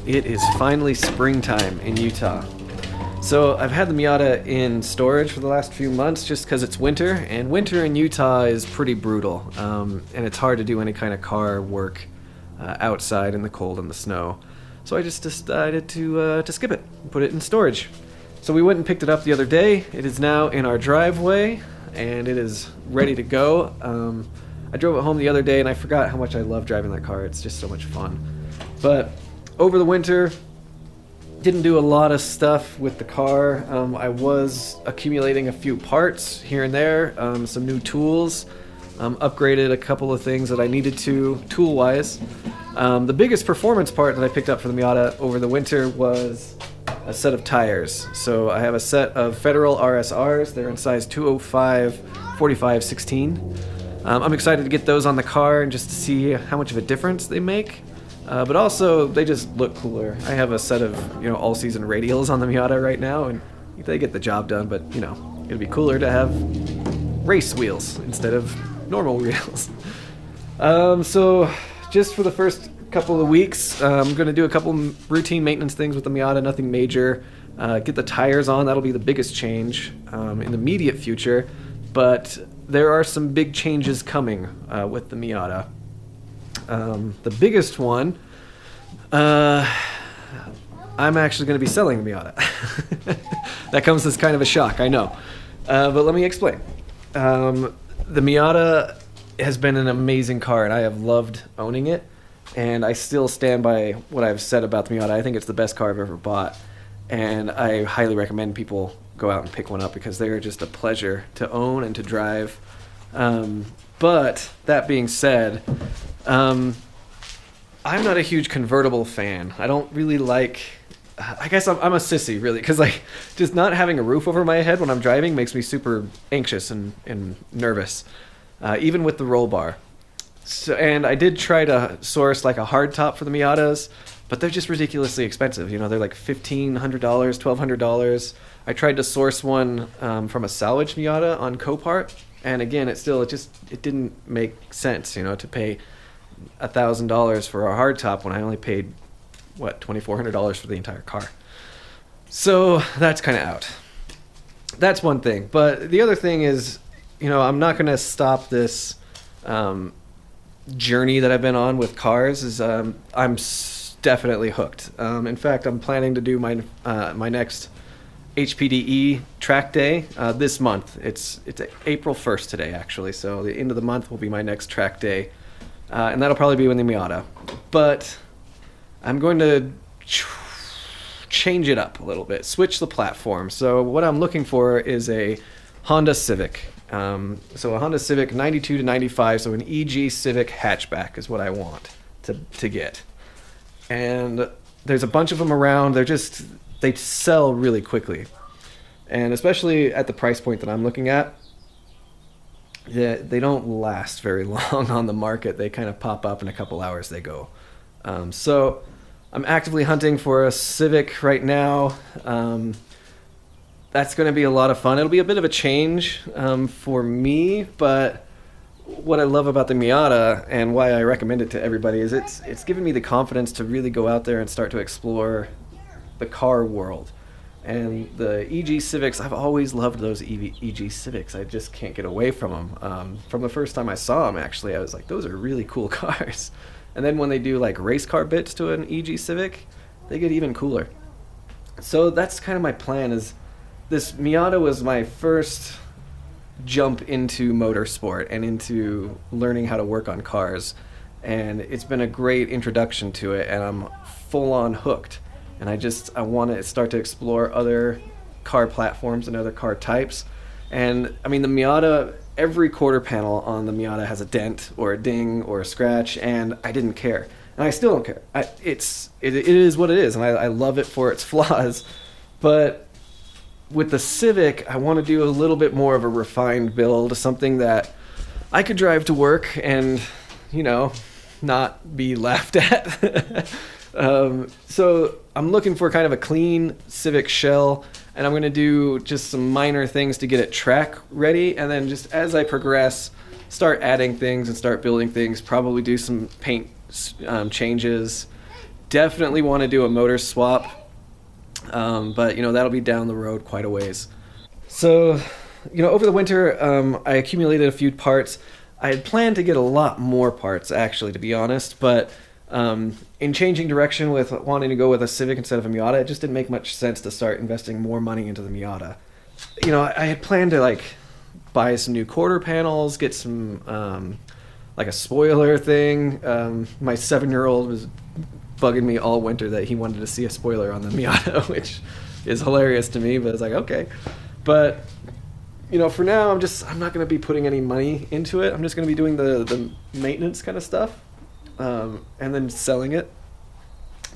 It is finally springtime in Utah. So I've had the Miata in storage for the last few months just because it's winter, and winter in Utah is pretty brutal, and it's hard to do any kind of car work outside in the cold and the snow. So I just decided to skip it and put it in storage. So we went and picked it up the other day. It is now in our driveway, and it is ready to go. I drove it home the other day, and I forgot how much I love driving that car. It's just so much fun. But over the winter, didn't do a lot of stuff with the car. I was accumulating a few parts here and there, some new tools, upgraded a couple of things that I needed to tool-wise. The biggest performance part that I picked up for the Miata over the winter was a set of tires. So I have a set of Federal RSRs. They're in size 205, 45, 16. I'm excited to get those on the car and just to see how much of a difference they make. But also, they just look cooler. I have a set of, all-season radials on the Miata right now, and they get the job done, but, it'd be cooler to have race wheels instead of normal wheels. So, just for the first couple of weeks, I'm going to do a couple routine maintenance things with the Miata, nothing major. Get the tires on, that'll be the biggest change in the immediate future, but there are some big changes coming with the Miata. The biggest one, I'm actually going to be selling the Miata. That comes as kind of a shock, I know. But let me explain. The Miata has been an amazing car, and I have loved owning it. And I still stand by what I've said about the Miata. I think it's the best car I've ever bought. And I highly recommend people go out and pick one up because they are just a pleasure to own and to drive. But that being said, I'm not a huge convertible fan. I don't really like... I guess I'm a sissy, really, because just not having a roof over my head when I'm driving makes me super anxious and nervous, even with the roll bar. So, and I did try to source a hardtop for the Miatas, but they're just ridiculously expensive. They're like $1,500, $1,200. I tried to source one from a salvaged Miata on Copart, and again, it didn't make sense, to pay $1,000 for a hardtop when I only paid $2,400 for the entire car. So that's kind of out. That's one thing. But the other thing is, I'm not going to stop this journey that I've been on with cars. I'm definitely hooked. In fact, I'm planning to do my next HPDE track day this month. It's April 1st today, actually. So the end of the month will be my next track day. And that'll probably be with the Miata. But I'm going to change it up a little bit, switch the platform. So what I'm looking for is a Honda Civic. So a Honda Civic 92 to 95, so an EG Civic hatchback is what I want to get. And there's a bunch of them around. They sell really quickly. And especially at the price point that I'm looking at, they don't last very long on the market. They kind of pop up in a couple hours, they go. So I'm actively hunting for a Civic right now. That's going to be a lot of fun. It'll be a bit of a change for me, but what I love about the Miata and why I recommend it to everybody is it's given me the confidence to really go out there and start to explore the car world. And the EG Civics, I've always loved those EG Civics. I just can't get away from them. From the first time I saw them, actually, I was like, those are really cool cars. And then when they do race car bits to an EG Civic, they get even cooler. So that's kind of my plan. Is this Miata was my first jump into motorsport and into learning how to work on cars. And it's been a great introduction to it, and I'm full on hooked. And I want to start to explore other car platforms and other car types. And the Miata, every quarter panel on the Miata has a dent or a ding or a scratch, and I didn't care. And I still don't care. It is what it is, and I love it for its flaws. But with the Civic, I want to do a little bit more of a refined build, something that I could drive to work and, not be laughed at. So I'm looking for kind of a clean Civic shell, and I'm going to do just some minor things to get it track ready, and then just as I progress, start adding things and start building things, probably do some paint changes, definitely want to do a motor swap, but you know, that'll be down the road quite a ways. So, you know, over the winter, I accumulated a few parts. I had planned to get a lot more parts, actually, to be honest, but in changing direction with wanting to go with a Civic instead of a Miata, it just didn't make much sense to start investing more money into the Miata. You know, I had planned to like buy some new quarter panels, get some like a spoiler thing. My 7-year-old was bugging me all winter that he wanted to see a spoiler on the Miata, which is hilarious to me, but it's like, okay. But you know, for now, I'm not going to be putting any money into it. I'm just going to be doing the maintenance kind of stuff, and then selling it.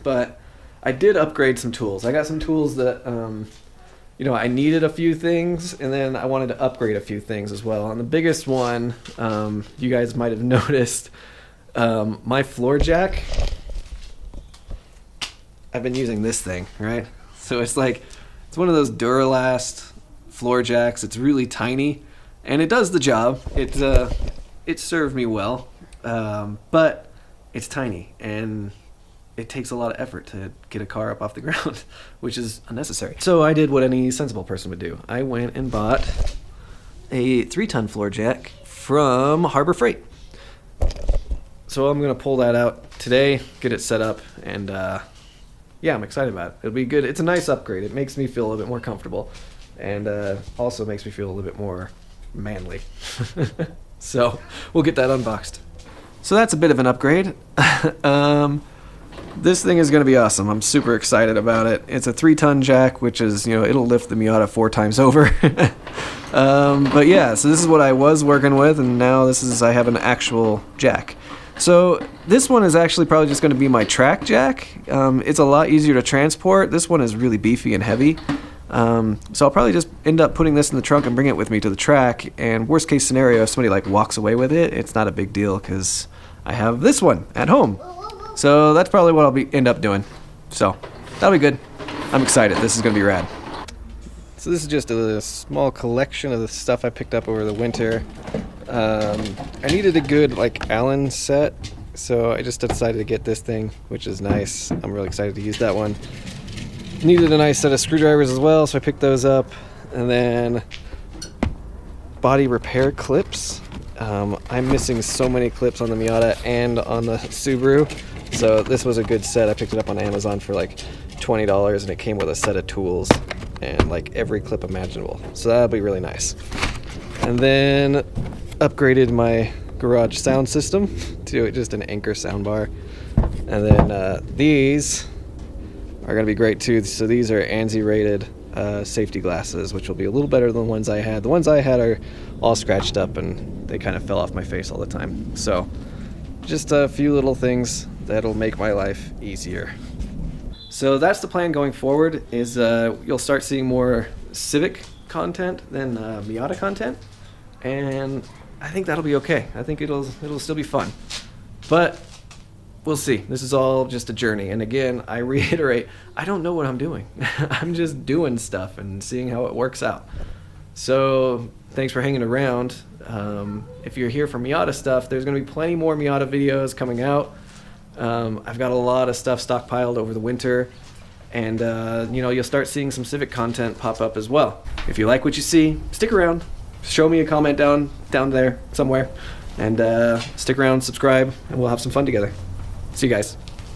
But I did upgrade some tools. I got some tools that, you know, I needed a few things, and then I wanted to upgrade a few things as well. And the biggest one, you guys might have noticed, my floor jack. I've been using this thing, right? So it's like, it's one of those Duralast floor jacks. It's really tiny, and it does the job. It served me well, but it's tiny, and it takes a lot of effort to get a car up off the ground, which is unnecessary. So I did what any sensible person would do. I went and bought a 3-ton floor jack from Harbor Freight. So I'm gonna pull that out today, get it set up, and yeah, I'm excited about it. It'll be good. It's a nice upgrade. It makes me feel a little bit more comfortable, and also makes me feel a little bit more manly. So we'll get that unboxed. So that's a bit of an upgrade. This thing is going to be awesome. I'm super excited about it. It's a 3-ton jack, which is, you know, it'll lift the Miata 4 times over. But yeah, so this is what I was working with, and now I have an actual jack. So this one is actually probably just going to be my track jack. It's a lot easier to transport. This one is really beefy and heavy. So I'll probably just end up putting this in the trunk and bring it with me to the track, and worst case scenario, if somebody like walks away with it, it's not a big deal because I have this one at home. So that's probably what I'll end up doing. So that'll be good. I'm excited. This is going to be rad. So this is just a small collection of the stuff I picked up over the winter. I needed a good like Allen set, so I just decided to get this thing, which is nice. I'm really excited to use that one. Needed a nice set of screwdrivers as well, so I picked those up. And then body repair clips. I'm missing so many clips on the Miata and on the Subaru, so this was a good set. I picked it up on Amazon for like $20, and it came with a set of tools and like every clip imaginable, so that'll be really nice. And then upgraded my garage sound system to just an Anchor soundbar, and then these are going to be great too. So these are ANSI rated safety glasses, which will be a little better than the ones I had. The ones I had are all scratched up and they kind of fell off my face all the time. So just a few little things that'll make my life easier. So that's the plan going forward, is you'll start seeing more Civic content than Miata content, and I think that'll be okay. I think it'll still be fun, but we'll see. This is all just a journey, and again, I reiterate, I don't know what I'm doing. I'm just doing stuff and seeing how it works out. So thanks for hanging around. If you're here for Miata stuff, there's going to be plenty more Miata videos coming out. I've got a lot of stuff stockpiled over the winter, and you know, you'll start seeing some Civic content pop up as well. If you like what you see, stick around. Show me a comment down there somewhere, and stick around, subscribe, and we'll have some fun together. See you guys.